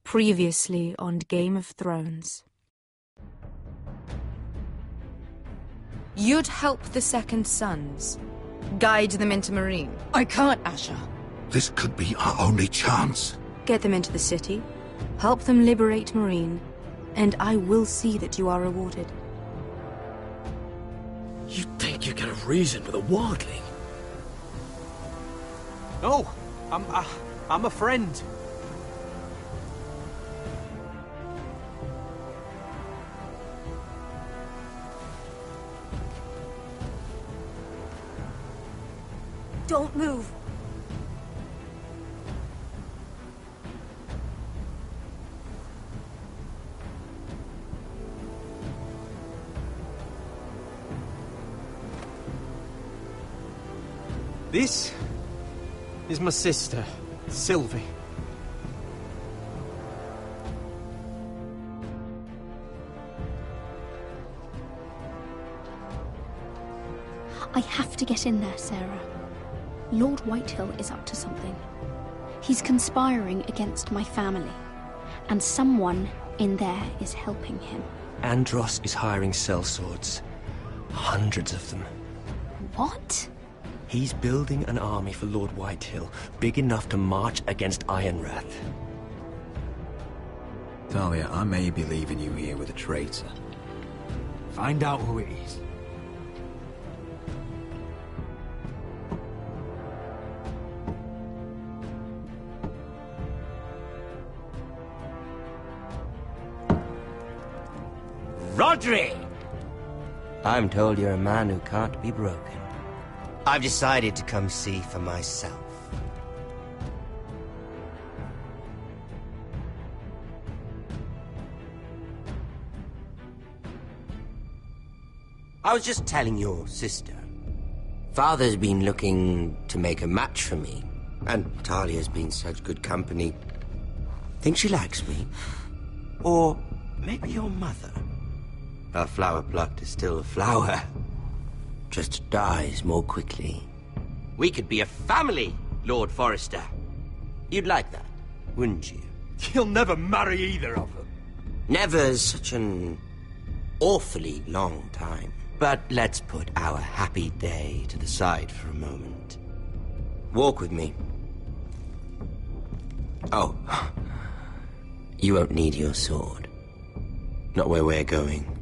Previously on Game of Thrones. You'd help the Second Sons. Guide them into Marine. I can't, Asher. This could be our only chance. Get them into the city. Help them liberate Marine. And I will see that you are rewarded. You think you can reason with a wardling? No, I'm a friend. Don't move. This is my sister, Sylvie. I have to get in there, Sarah. Lord Whitehill is up to something. He's conspiring against my family, and someone in there is helping him. Andros is hiring sellswords. Hundreds of them. What? He's building an army for Lord Whitehill, big enough to march against Ironrath. Talia, I may be leaving you here with a traitor. Find out who it is. Rodri! I'm told you're a man who can't be broken. I've decided to come see for myself. I was just telling your sister. Father's been looking to make a match for me, and Talia's been such good company. Think she likes me? Or maybe your mother? A flower plucked is still a flower. Just dies more quickly. We could be a family, Lord Forrester. You'd like that, wouldn't you? You'll never marry either of them. Never's such an awfully long time. But let's put our happy day to the side for a moment. Walk with me. Oh, you won't need your sword. Not where we're going.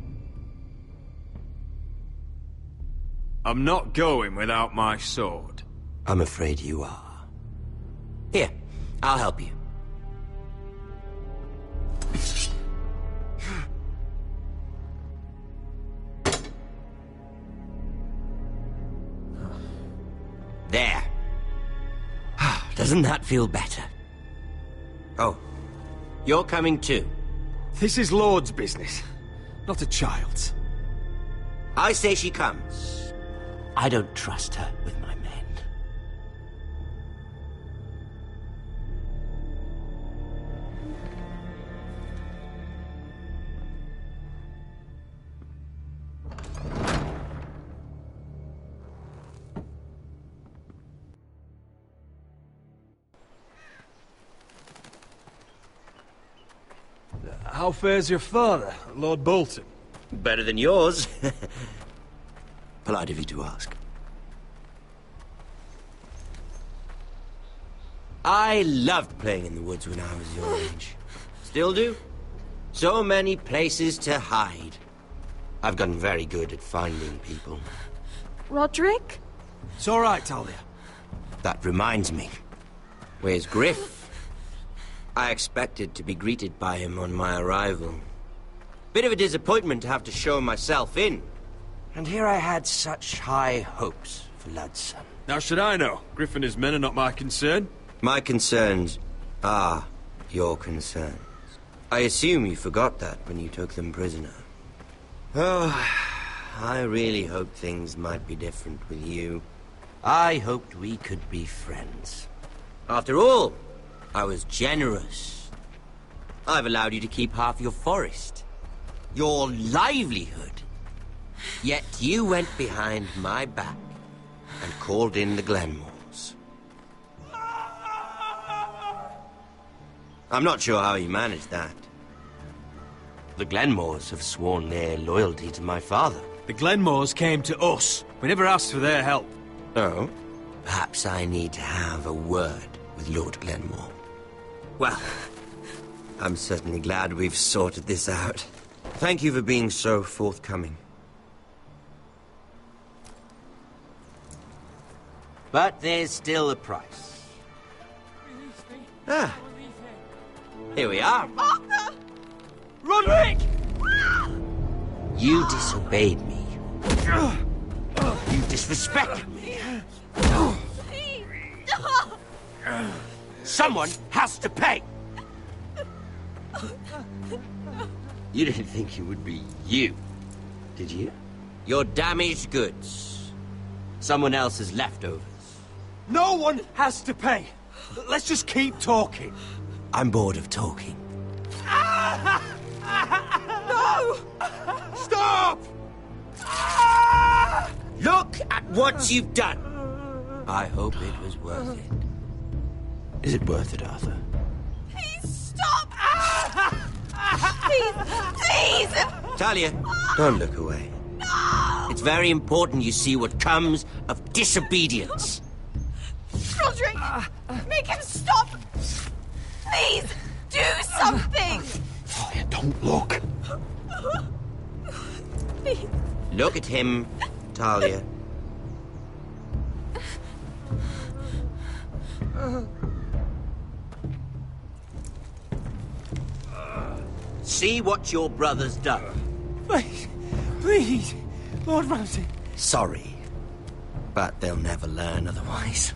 I'm not going without my sword. I'm afraid you are. Here, I'll help you. There. Doesn't that feel better? Oh, you're coming too. This is Lord's business, not a child's. I say she comes. I don't trust her with my men. How fares your father, Lord Bolton? Better than yours. Polite of you to ask. I loved playing in the woods when I was your age. Still do. So many places to hide. I've gotten very good at finding people. Roderick? It's all right, Talia. That reminds me. Where's Griff? I expected to be greeted by him on my arrival. Bit of a disappointment to have to show myself in. And here I had such high hopes for Ludson. Now should I know? Griff and his men are not my concern. My concerns are your concerns. I assume you forgot that when you took them prisoner. Oh, I really hoped things might be different with you. I hoped we could be friends. After all, I was generous. I've allowed you to keep half your forest. Your livelihood. Yet you went behind my back and called in the Glenmores. I'm not sure how you managed that. The Glenmores have sworn their loyalty to my father. The Glenmores came to us. We never asked for their help. Oh? Perhaps I need to have a word with Lord Glenmore. Well, I'm certainly glad we've sorted this out. Thank you for being so forthcoming. But there's still a price. Ah. Here we are. Arthur! Roderick! You disobeyed me. You disrespected me. Someone has to pay. You didn't think it would be you, did you? Your damaged goods. Someone else's leftovers. No one has to pay. Let's just keep talking. I'm bored of talking. No! Stop! Look at what you've done. I hope it was worth it. Is it worth it, Arthur? Please stop! Please! Talia, don't look away. No! It's very important you see what comes of disobedience. Roderick! Make him stop! Please! Do something! Talia, don't look. Please. Look at him, Talia. See what your brother's done. Please, please, Lord Ramsay. Sorry, but they'll never learn otherwise.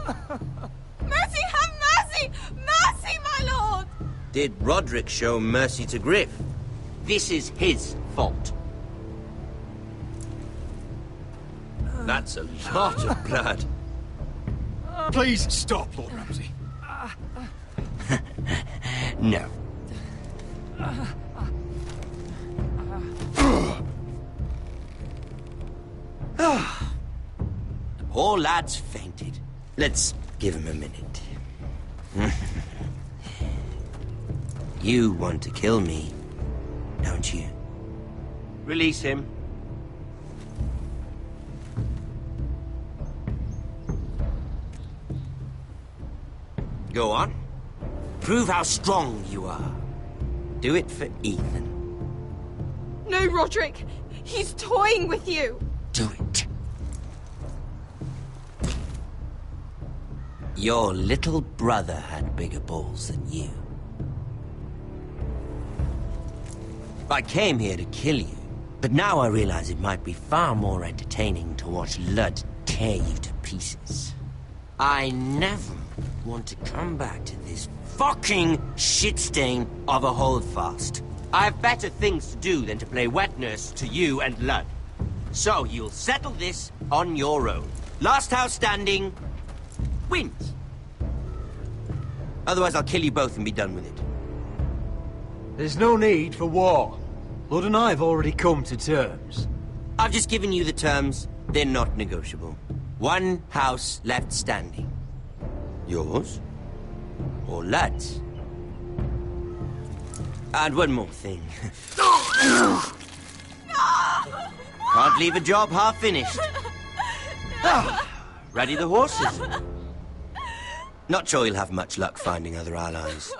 Mercy, have mercy! Mercy, my lord! Did Roderick show mercy to Griff? This is his fault. That's a lot of blood. Please stop, Lord Ramsay. No. The poor lad's fainted. Let's give him a minute. You want to kill me, don't you? Release him. Go on. Prove how strong you are. Do it for Ethan. No, Roderick! He's toying with you! Do it. Your little brother had bigger balls than you. I came here to kill you, but now I realize it might be far more entertaining to watch Lud tear you to pieces. I never want to come back to this fucking shit stain of a holdfast. I have better things to do than to play wet nurse to you and Lud. So you'll settle this on your own. Last house standing wins. Otherwise I'll kill you both and be done with it. There's no need for war. Lord and I have already come to terms. I've just given you the terms. They're not negotiable. One house left standing. Yours? Or Lud's? And one more thing. Can't leave a job half finished. Ready the horses? Not sure you'll have much luck finding other allies.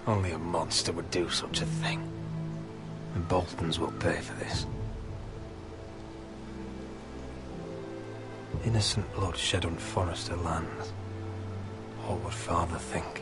Only a monster would do such a thing. The Boltons will pay for this. Innocent blood shed on Forrester lands. What would Father think?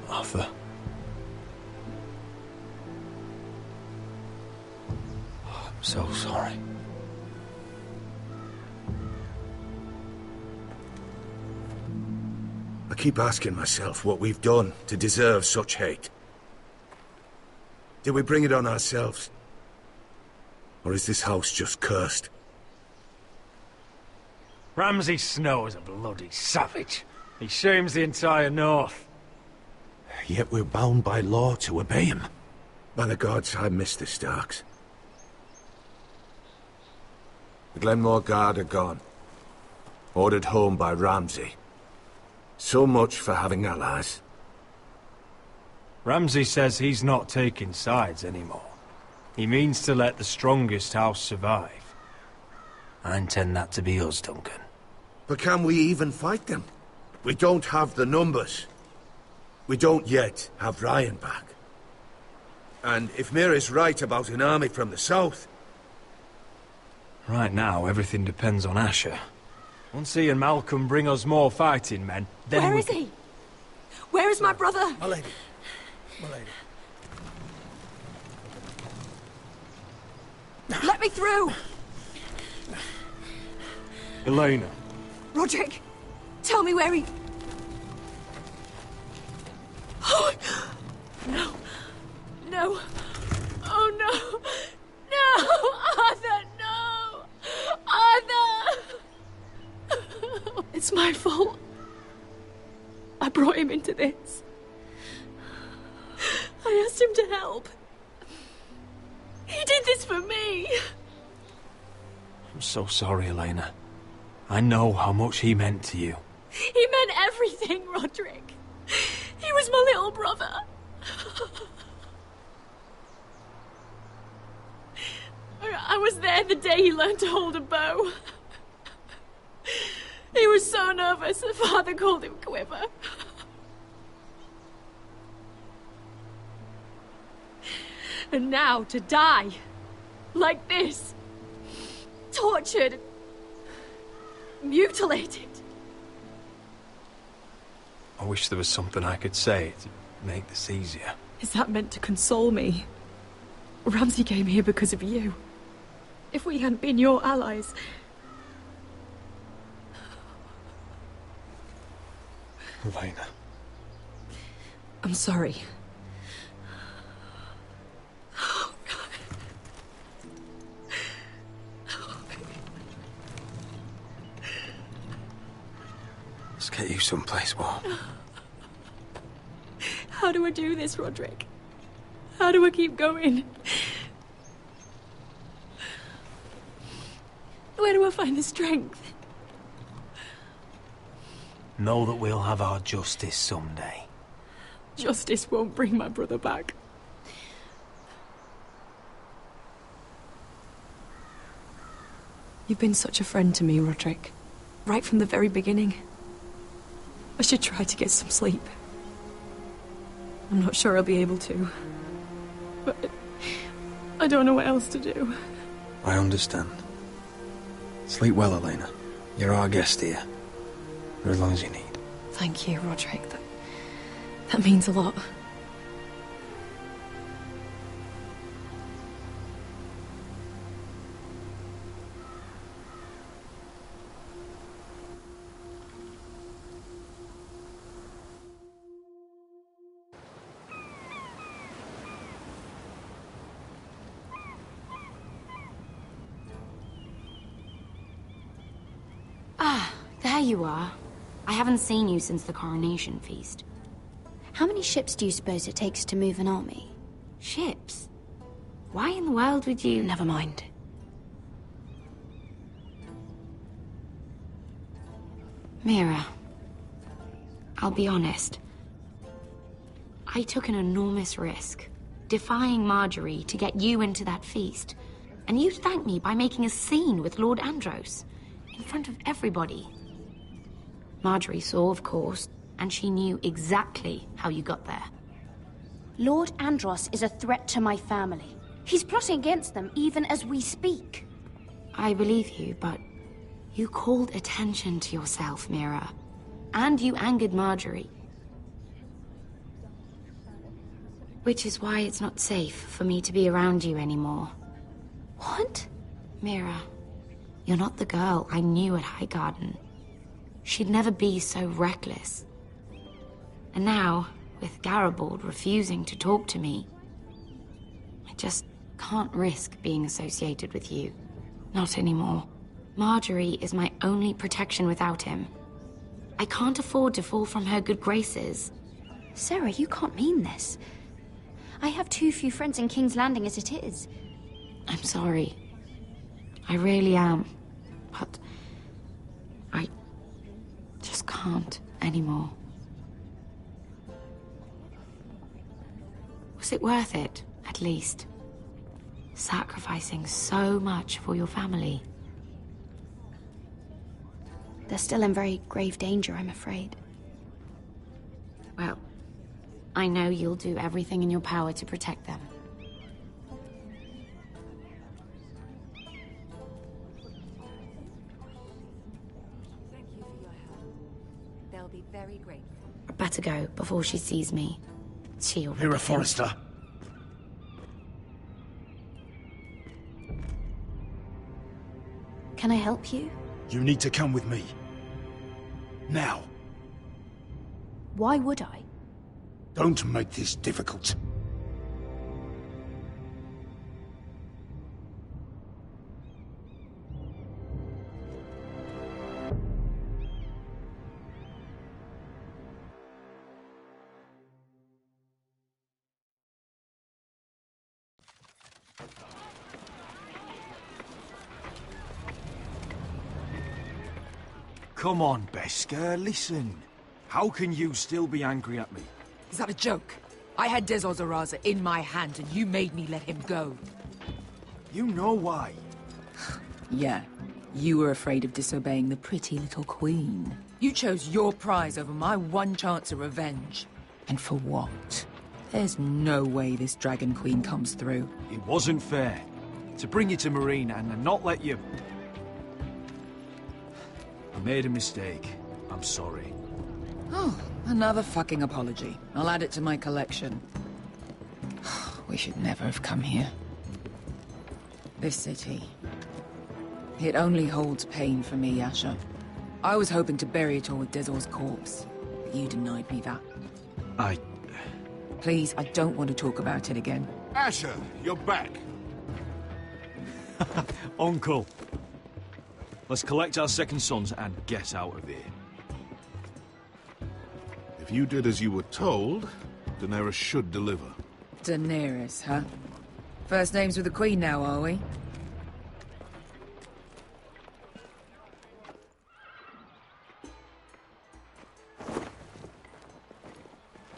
Arthur. Oh, I'm so sorry. I keep asking myself what we've done to deserve such hate. Did we bring it on ourselves? Or is this house just cursed? Ramsay Snow is a bloody savage. He shames the entire North. Yet we're bound by law to obey him. By the gods, I miss the Starks. The Glenmore Guard are gone. Ordered home by Ramsay. So much for having allies. Ramsay says he's not taking sides anymore. He means to let the strongest house survive. I intend that to be us, Duncan. But can we even fight them? We don't have the numbers. We don't yet have Ryan back. And if Mira's right about an army from the south... Right now, everything depends on Asher. Once he and Malcolm bring us more fighting men, then Where is he? Where is my brother? My lady. My lady. Let me through! Elena. Roderick, tell me where he... Oh, no. No. Oh, no. No! Arthur, no! Arthur! It's my fault. I brought him into this. I asked him to help. He did this for me. I'm so sorry, Elena. I know how much he meant to you. He meant everything, Roderick. He was my little brother. I was there the day he learned to hold a bow. He was so nervous that Father called him Quiver. And now to die. Like this. Tortured. Mutilated. I wish there was something I could say to make this easier. Is that meant to console me? Ramsay came here because of you. If we hadn't been your allies... Elena. I'm sorry. Let's get you someplace warm. How do I do this, Roderick? How do I keep going? Where do I find the strength? Know that we'll have our justice someday. Justice won't bring my brother back. You've been such a friend to me, Roderick. Right from the very beginning. I should try to get some sleep. I'm not sure I'll be able to. But I don't know what else to do. I understand. Sleep well, Elena. You're our guest here. For as long as you need. Thank you, Roderick. That means a lot. Ah, there you are. I haven't seen you since the coronation feast. How many ships do you suppose it takes to move an army? Ships? Why in the world would you... Never mind. Mira, I'll be honest. I took an enormous risk, defying Marjorie to get you into that feast. And you thanked me by making a scene with Lord Andros, in front of everybody. Marjorie saw, of course, and she knew exactly how you got there. Lord Andros is a threat to my family. He's plotting against them even as we speak. I believe you, but you called attention to yourself, Mira. And you angered Marjorie. Which is why it's not safe for me to be around you anymore. What? Mira, you're not the girl I knew at Highgarden. She'd never be so reckless. And now, with Garibald refusing to talk to me, I just can't risk being associated with you. Not anymore. Marjorie is my only protection without him. I can't afford to fall from her good graces. Sarah, you can't mean this. I have too few friends in King's Landing as it is. I'm sorry. I really am. But I just can't anymore. Was it worth it, at least? Sacrificing so much for your family? They're still in very grave danger, I'm afraid. Well, I know you'll do everything in your power to protect them. Thank you for your help. They'll be very grateful. I'd better go before she sees me. She'll... Mira Forrester. Can I help you? You need to come with me. Now. Why would I? Don't make this difficult. Come on, Beskar, listen. How can you still be angry at me? Is that a joke? I had Des Ozaraza in my hand and you made me let him go. You know why. Yeah, you were afraid of disobeying the pretty little queen. You chose your prize over my one chance of revenge. And for what? There's no way this Dragon Queen comes through. It wasn't fair. To bring you to Marine and not let you... I made a mistake. I'm sorry. Oh, another fucking apology. I'll add it to my collection. We should never have come here. This city. It only holds pain for me, Asher. I was hoping to bury it all with Dezor's corpse, but you denied me that. Please, I don't want to talk about it again. Asher, you're back. Uncle. Let's collect our second sons and get out of here. you did as you were told, Daenerys should deliver. Daenerys, huh? First names with the Queen now, are we?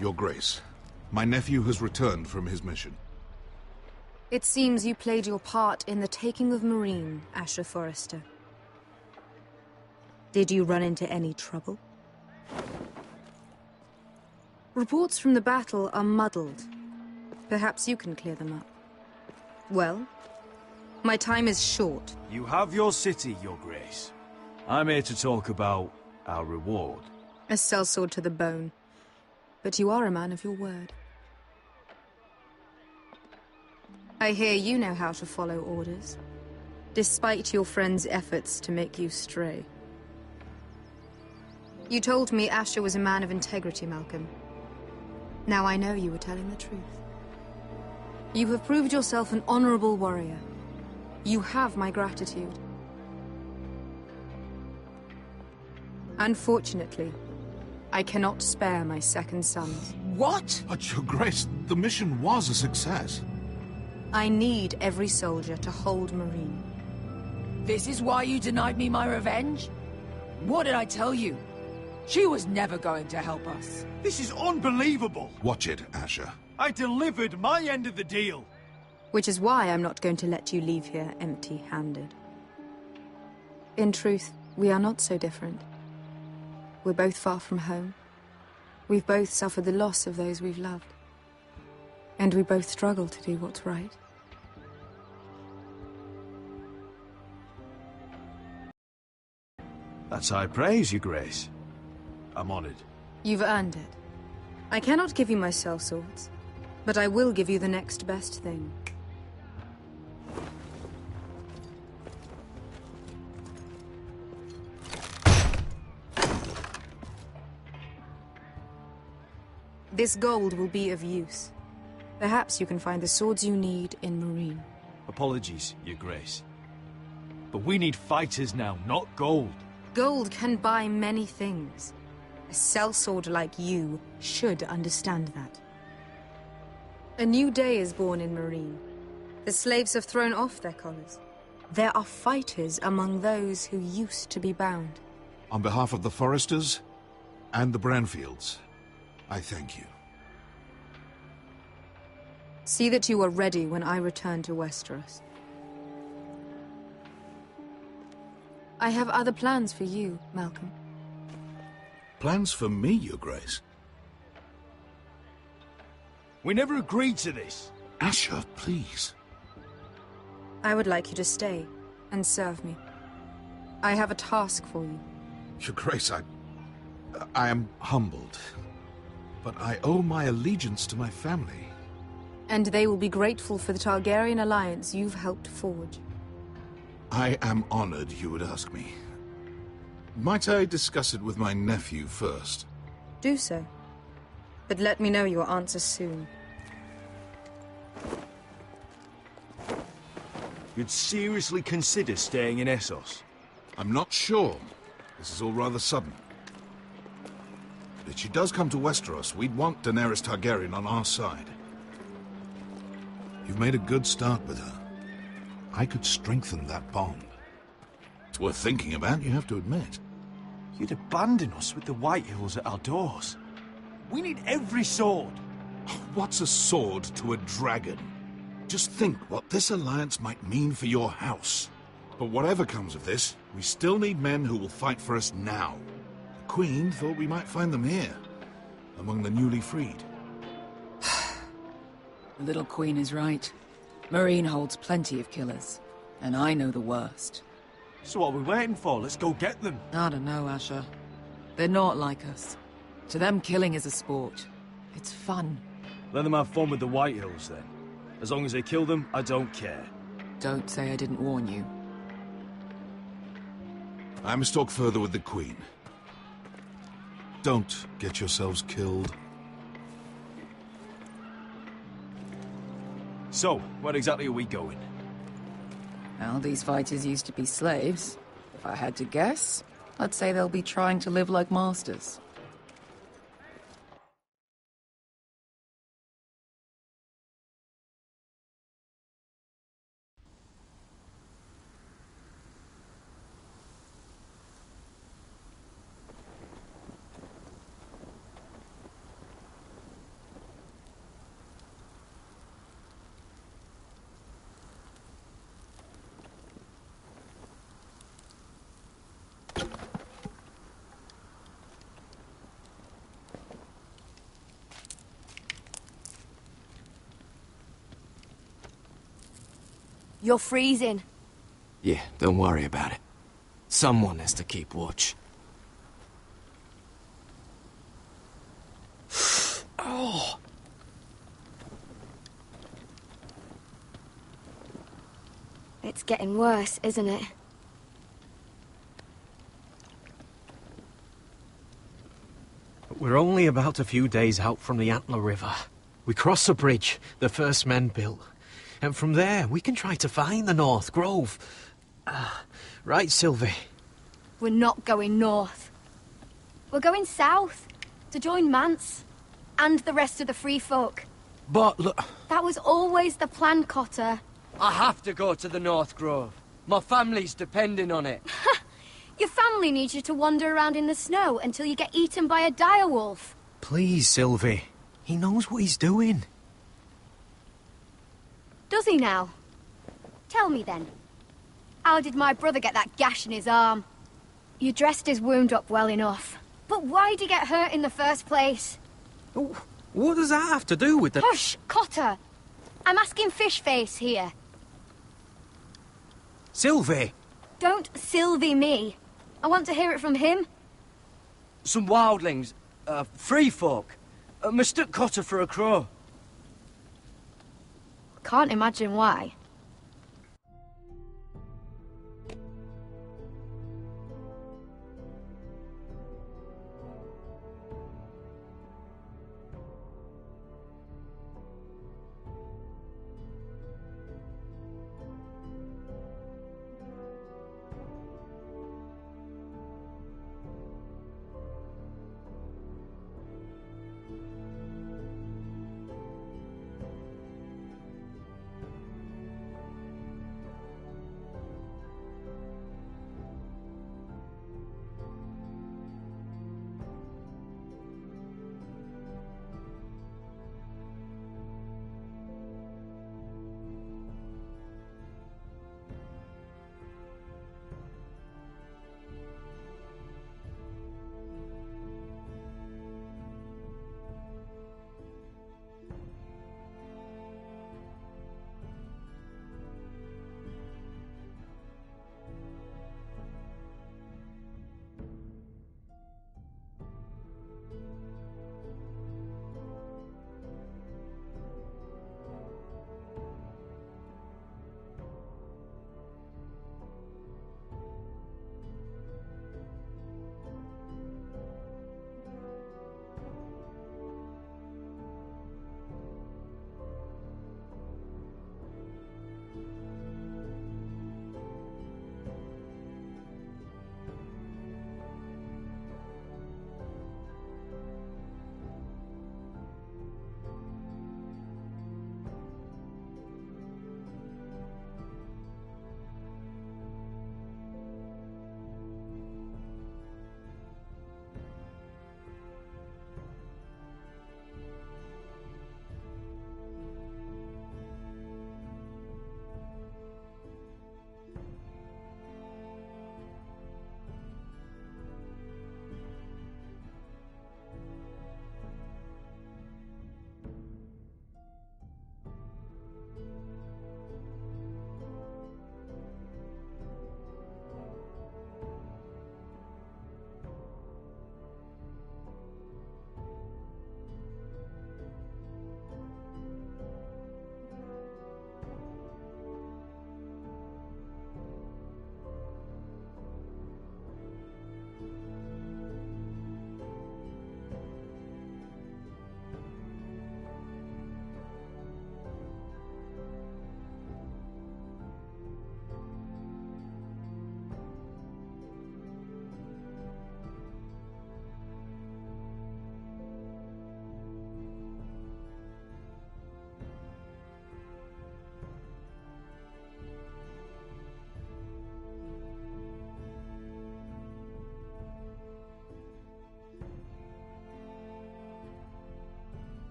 Your Grace, my nephew has returned from his mission. It seems you played your part in the taking of Marine, Asher Forrester. Did you run into any trouble? Reports from the battle are muddled. Perhaps you can clear them up. Well, my time is short. You have your city, Your Grace. I'm here to talk about our reward. A sellsword to the bone. But you are a man of your word. I hear you know how to follow orders, despite your friend's efforts to make you stray. You told me Asher was a man of integrity, Malcolm. Now I know you were telling the truth. You have proved yourself an honorable warrior. You have my gratitude. Unfortunately, I cannot spare my second sons. What? But Your Grace, the mission was a success. I need every soldier to hold Marine. This is why you denied me my revenge? What did I tell you? She was never going to help us. This is unbelievable! Watch it, Asher. I delivered my end of the deal! Which is why I'm not going to let you leave here empty-handed. In truth, we are not so different. We're both far from home. We've both suffered the loss of those we've loved. And we both struggle to do what's right. That's high praise, Your Grace. I'm honored. You've earned it. I cannot give you my sellswords, but I will give you the next best thing. This gold will be of use. Perhaps you can find the swords you need in Marine. Apologies, Your Grace. But we need fighters now, not gold. Gold can buy many things. A sellsword like you should understand that. A new day is born in Marine. The slaves have thrown off their collars. There are fighters among those who used to be bound. On behalf of the Forresters and the Branfields, I thank you. See that you are ready when I return to Westeros. I have other plans for you, Malcolm. Plans for me, Your Grace? We never agreed to this. Asher, please. I would like you to stay and serve me. I have a task for you. Your Grace, I am humbled. But I owe my allegiance to my family. And they will be grateful for the Targaryen alliance you've helped forge. I am honored you would ask me. Might I discuss it with my nephew first? Do so. But let me know your answer soon. You'd seriously consider staying in Essos? I'm not sure. This is all rather sudden. But if she does come to Westeros, we'd want Daenerys Targaryen on our side. You've made a good start with her. I could strengthen that bond. It's worth thinking about, you have to admit. You'd abandon us with the Whitehills at our doors. We need every sword. What's a sword to a dragon? Just think what this alliance might mean for your house. But whatever comes of this, we still need men who will fight for us now. The Queen thought we might find them here, among the newly freed. The little Queen is right. Marine holds plenty of killers, and I know the worst. So what are we waiting for? Let's go get them. I don't know, Asher. They're not like us. To them, killing is a sport. It's fun. Let them have fun with the Whitehills, then. As long as they kill them, I don't care. Don't say I didn't warn you. I must talk further with the Queen. Don't get yourselves killed. So, where exactly are we going? Well, these fighters used to be slaves. If I had to guess, I'd say they'll be trying to live like masters. You're freezing. Yeah, don't worry about it. Someone has to keep watch. Oh! It's getting worse, isn't it? We're only about a few days out from the Antler River. We cross the bridge the first men built. And from there, we can try to find the North Grove. Right, Sylvie? We're not going north. We're going south, to join Mance, and the rest of the Free Folk. But look... That was always the plan, Cotter. I have to go to the North Grove. My family's depending on it. Your family needs you to wander around in the snow until you get eaten by a direwolf. Please, Sylvie. He knows what he's doing. Does he now? Tell me then. How did my brother get that gash in his arm? You dressed his wound up well enough. But why'd he get hurt in the first place? What does that have to do with the... Hush, Cotter! I'm asking Fishface here. Sylvie! Don't Sylvie me. I want to hear it from him. Some wildlings, free folk, mistook Cotter for a crow. Can't imagine why.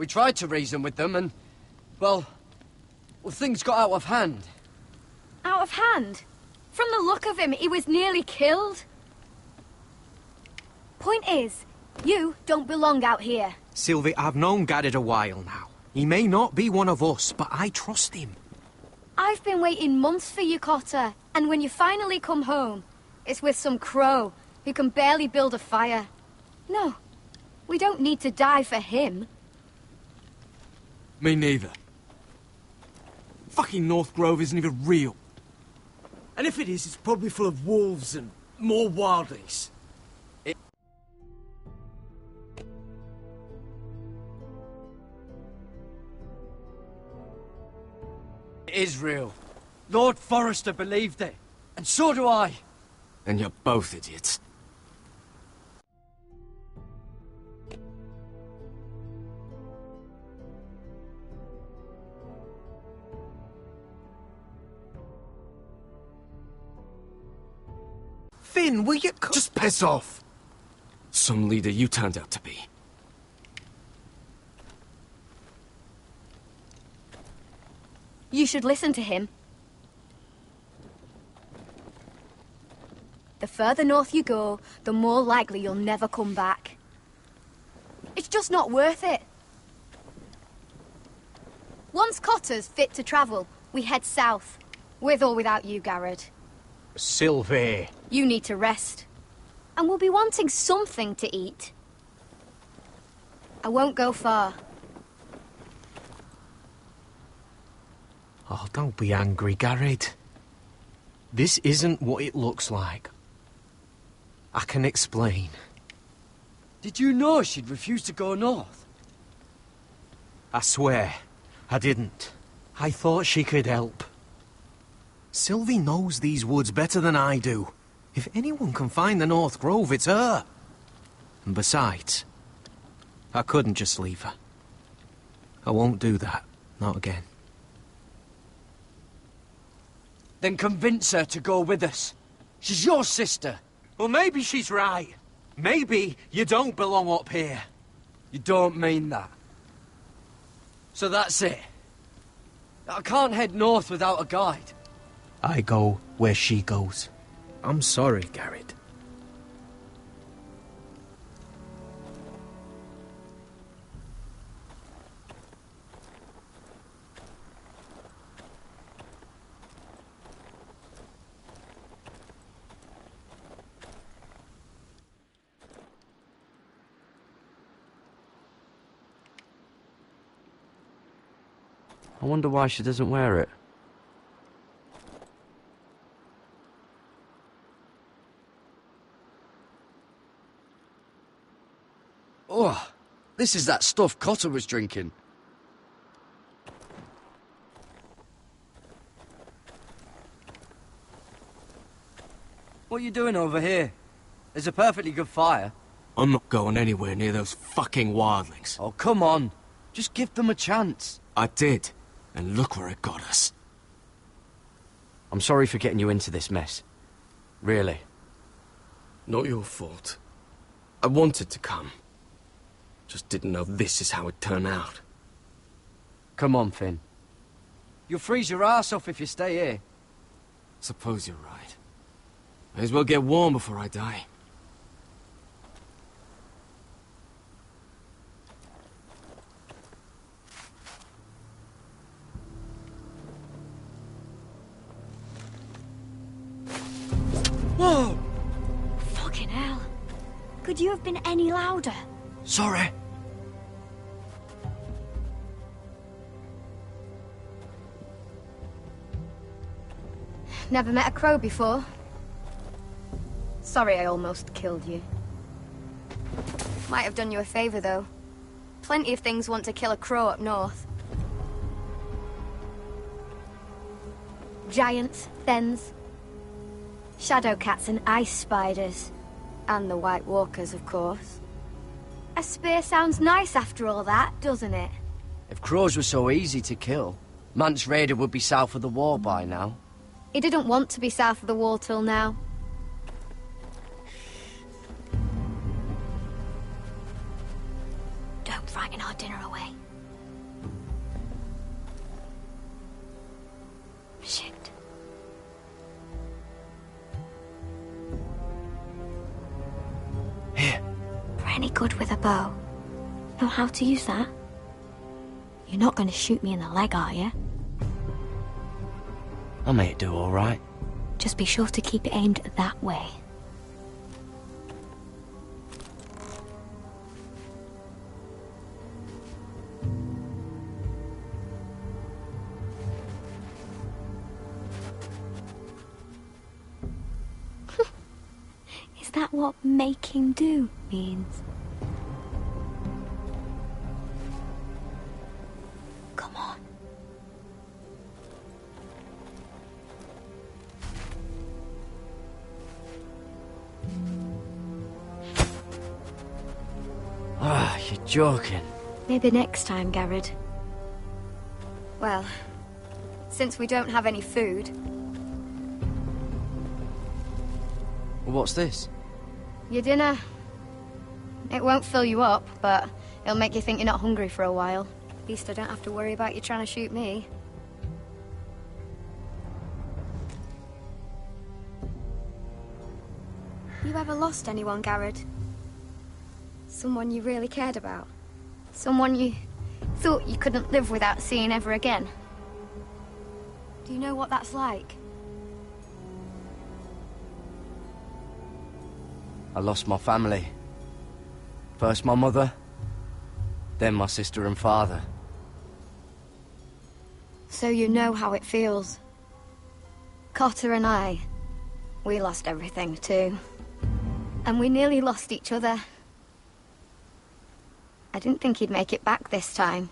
We tried to reason with them and, well, things got out of hand. Out of hand? From the look of him, he was nearly killed. Point is, you don't belong out here. Sylvie, I've known Garrett a while now. He may not be one of us, but I trust him. I've been waiting months for you, Cotter, and when you finally come home, it's with some crow who can barely build a fire. No, we don't need to die for him. Me neither. Fucking North Grove isn't even real. And if it is, it's probably full of wolves and more wildlings. It is real. Lord Forrester believed it. And so do I. And you're both idiots. Finn, will you Just piss off! Some leader you turned out to be. You should listen to him. The further north you go, the more likely you'll never come back. It's just not worth it. Once Cotter's fit to travel, we head south. With or without you, Garrett. Sylvie. You need to rest. And we'll be wanting something to eat. I won't go far. Oh, don't be angry, Garrett. This isn't what it looks like. I can explain. Did you know she'd refused to go north? I swear, I didn't. I thought she could help. Sylvie knows these woods better than I do. If anyone can find the North Grove, it's her. And besides, I couldn't just leave her. I won't do that. Not again. Then convince her to go with us. She's your sister. Well, maybe she's right. Maybe you don't belong up here. You don't mean that. So that's it. I can't head north without a guide. I go where she goes. I'm sorry, Garrett. I wonder why she doesn't wear it. Oh, this is that stuff Cotter was drinking. What are you doing over here? There's a perfectly good fire. I'm not going anywhere near those fucking wildlings. Oh, come on. Just give them a chance. I did, and look where it got us. I'm sorry for getting you into this mess. Really. Not your fault. I wanted to come. Just didn't know this is how it'd turn out. Come on, Finn. You'll freeze your ass off if you stay here. Suppose you're right. May as well get warm before I die. Whoa! Fucking hell. Could you have been any louder? Sorry. Never met a crow before. Sorry I almost killed you. Might have done you a favor, though. Plenty of things want to kill a crow up north. Giants, thens, shadow cats and ice spiders. And the White Walkers, of course. A spear sounds nice after all that, doesn't it? If crows were so easy to kill, Mance Raider would be south of the wall by now. He didn't want to be south of the wall till now. Don't frighten our dinner away. good with a bow. Know how to use that? You're not going to shoot me in the leg, are you? I may do all right. Just be sure to keep it aimed that way. Is that what making do means? Come on. Ah, you're joking. Maybe next time, Garrett. Well, since we don't have any food... What's this? Your dinner. It won't fill you up, but it'll make you think you're not hungry for a while. At least I don't have to worry about you trying to shoot me. You ever lost anyone, Garrett? Someone you really cared about? Someone you thought you couldn't live without seeing ever again? Do you know what that's like? I lost my family. First my mother, then my sister and father. So you know how it feels. Cotter and I, we lost everything too. And we nearly lost each other. I didn't think he'd make it back this time.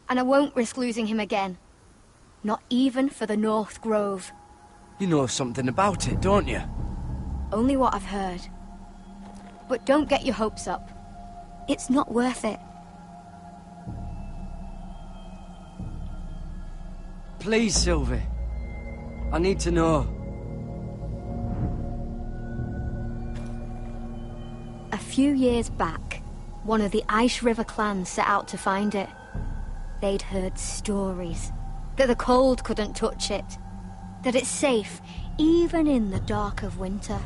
And I won't risk losing him again. Not even for the North Grove. You know something about it, don't you? Only what I've heard. But don't get your hopes up. It's not worth it. Please, Sylvie. I need to know. A few years back, one of the Ice River clans set out to find it. They'd heard stories. That the cold couldn't touch it. That it's safe, even in the dark of winter.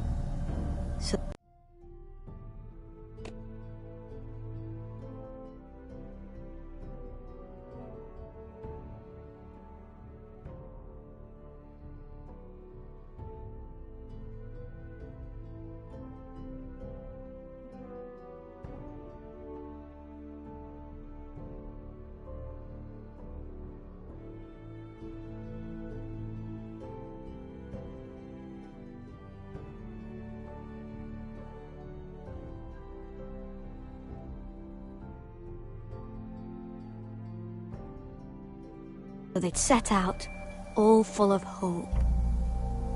So they'd set out, all full of hope,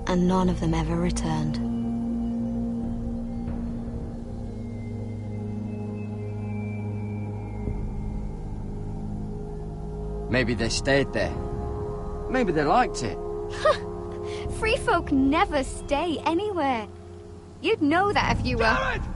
and none of them ever returned. Maybe they stayed there. Maybe they liked it. Free folk never stay anywhere. You'd know that if you were... Garrett!